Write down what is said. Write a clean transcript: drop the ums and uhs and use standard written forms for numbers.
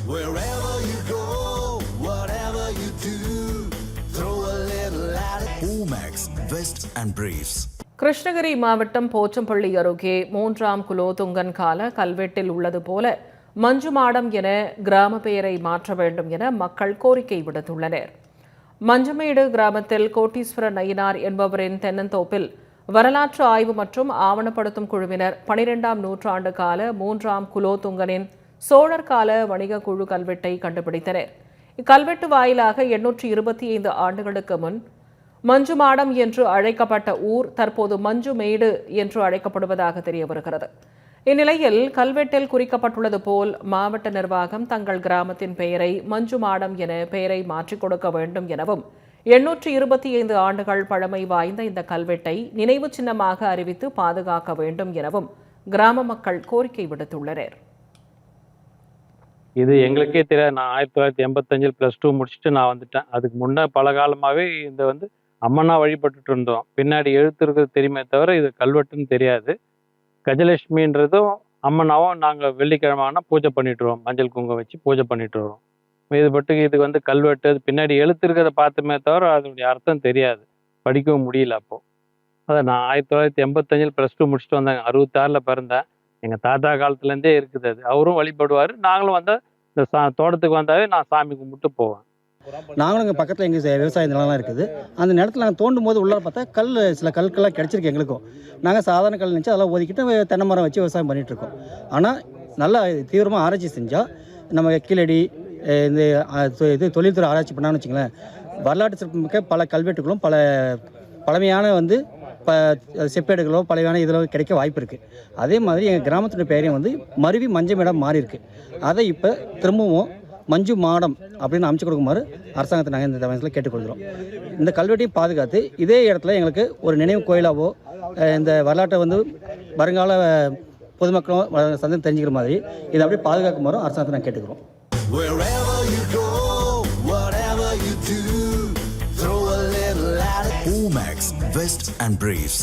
Wherever you go, whatever you do, throw a little at it. Omax, Vest and Briefs. Krishnagiri மாவட்டம் போச்சம்பள்ளி அருகே 3ஆம் குலோத்துங்கன் கால கல்வெட்டில் உள்ளது போல மஞ்சு மாடம் என கிராம பெயரை மாற்ற வேண்டும் என மக்கள் கோரிக்கை விடுத்துள்ளனர். மஞ்சமேடு கிராமத்தில் கோட்டீஸ்வர நயினார் என்பவரின் தென்னந்தோப்பில் வரலாற்று ஆய்வு மற்றும் ஆவணப்படுத்தும் குழுவினர் 12ஆம் நூற்றாண்டு கால 3ஆம் குலோத்துங்கனின் சோழர் கால வணிக குழு கல்வெட்டை கண்டுபிடித்தனர். இக்கல்வெட்டு வாயிலாக 825 ஆண்டுகளுக்கு முன் மஞ்சு மாடம் என்று அழைக்கப்பட்ட ஊர் தற்போது மஞ்சு மேடு என்று அழைக்கப்படுவதாக தெரிய வருகிறது. இந்நிலையில் கல்வெட்டில் குறிக்கப்பட்டுள்ளது போல் மாவட்ட நிர்வாகம் தங்கள் கிராமத்தின் பெயரை மஞ்சு மாடம் என பெயரை மாற்றிக் கொடுக்க வேண்டும் எனவும் 825 ஆண்டுகள் பழமை வாய்ந்த இந்த கல்வெட்டை நினைவு சின்னமாக அறிவித்து பாதுகாக்க வேண்டும் எனவும் கிராம மக்கள் கோரிக்கை விடுத்துள்ளனர். இது எங்களுக்கே தெரியாது. நான் 1985 +2 முடிச்சுட்டு நான் வந்துட்டேன். அதுக்கு முன்னே பல காலமாகவே இந்த அம்மனா வழிபட்டுட்டு இருந்தோம். பின்னாடி எழுத்து இருக்கிறது தெரியுமே தவிர இது கல்வெட்டுன்னு தெரியாது. கஜலட்சுமின்றதும் அம்மனாவும் நாங்கள் வெள்ளிக்கிழமை ஆனால் பூஜை பண்ணிட்டுருவோம். மஞ்சள் குங்குமம் வச்சு பூஜை பண்ணிட்டு வரோம். இதுக்கு கல்வெட்டு பின்னாடி எழுத்து இருக்கிறத பார்த்துமே தவிர அதனுடைய அர்த்தம் தெரியாது, படிக்கவும் முடியல. அப்போது அதை நான் 1985 +2 முடிச்சுட்டு வந்தேன். 66 பிறந்தேன். எங்கள் தாத்தா காலத்துலேருந்தே இருக்குது. அது அவரும் வழிபடுவார். நாங்களும் வந்தால் இந்த தோட்டத்துக்கு வந்தாவே நான் சாமி கும்பிட்டு போவேன். நாங்களும் இங்கே பக்கத்தில் எங்கள் விவசாய நிலம்லாம் இருக்குது. அந்த நிலத்தில் நாங்கள் தோண்டும் போது உள்ளே பார்த்தா சில கற்கள்லாம் கிடச்சிருக்கு எங்களுக்கும். நாங்கள் சாதாரண கல் நினச்சி அதெல்லாம் ஒதுக்கிட்டு தென்னை மரம் வச்சு விவசாயம் பண்ணிகிட்ருக்கோம். ஆனால் நல்லா தீவிரமாக ஆராய்ச்சி செஞ்சால் நம்ம கீழடி இது தொழில்துறை ஆராய்ச்சி பண்ணான்னு வச்சுங்களேன், வரலாற்று சிறப்புமிக்க பல கல்வெட்டுகளும் பல பழமையான செப்பேடுகளோ பழையான இதில் கிடைக்க வாய்ப்பு இருக்குது. அதே மாதிரி எங்கள் கிராமத்துடைய பெயரையும் மருவி மஞ்சமேடம் மாறி இருக்குது. அதை இப்போ திரும்பவும் மஞ்சு மாடம் அப்படின்னு அமைச்சு கொடுக்குமாறு அரசாங்கத்தை நாங்கள் இந்த வயசில் கேட்டுக்கொள்கிறோம். இந்த கல்வெட்டையும் பாதுகாத்து இதே இடத்துல எங்களுக்கு ஒரு நினைவு கோயிலாவோ இந்த வரலாற்றை வருங்கால பொதுமக்களும் சந்தம் தெரிஞ்சுக்கிற மாதிரி இதை அப்படியே பாதுகாக்குமாறும் அரசாங்கத்தை நாங்கள் கேட்டுக்கிறோம். Omax, Vest and Briefs.